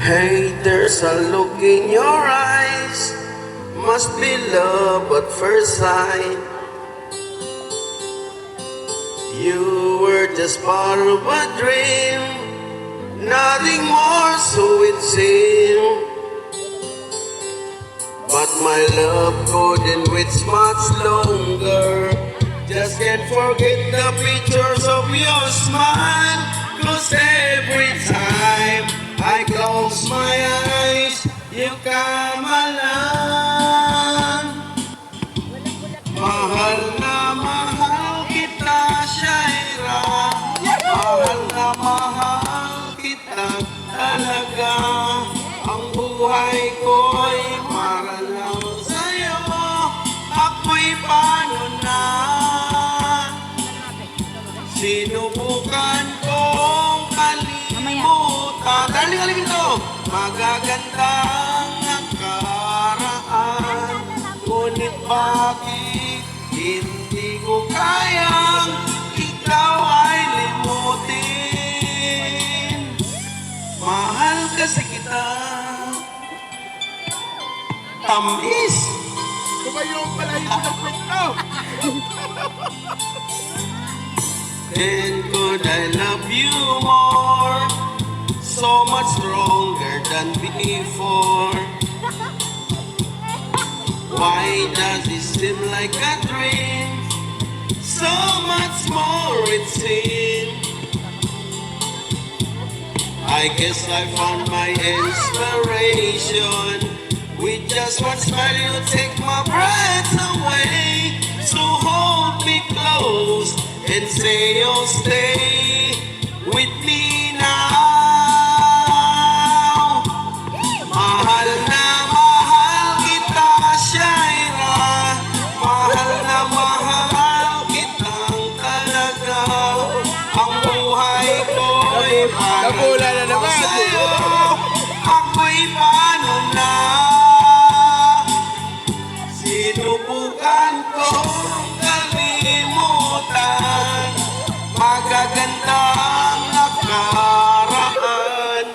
Hey, there's a look in your eyes. Must be love at first sight. You were just part of a dream, nothing more, so it seemed. But my love couldn't wait much longer. Just can't forget the pictures of your smile. 'Cause every time I close my eyes, you come along. Mahal na mahal kita, Shaira. Mahal na mahal kita talaga. Ang buhay ko'y para lang sa'yo. Ako'y paano na? Sinubukan kong kalimutan. Daling ito. Magagandang nakaraan. Ngunit bakit hindi ko kayang ikaw ay limutin? Mahal kasi kita. Tamis. Tumayong palayo ng kwento. Then could I love you more, so much stronger than before? Why does it seem like a dream? So much more it seems. I guess I found my inspiration. With just one smile you take my breath away. So hold me close and say you'll stay with me now. Mahal na mahal kita, Shaira. Mahal na mahal kitang talaga. Ang buhay ko'y Nabula na naman. sa'yo. Ako'y paano na? Sinubukan kong kalimutan. Magagandang nakaraan.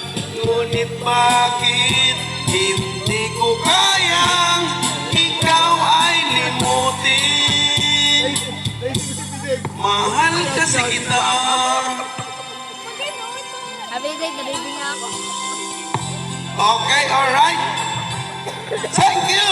Ngunit bakit hindi ko kayang ikaw ay limutin? Mahal kasi kita. Abigay, nabibig nga ako. Okay, alright. Thank you.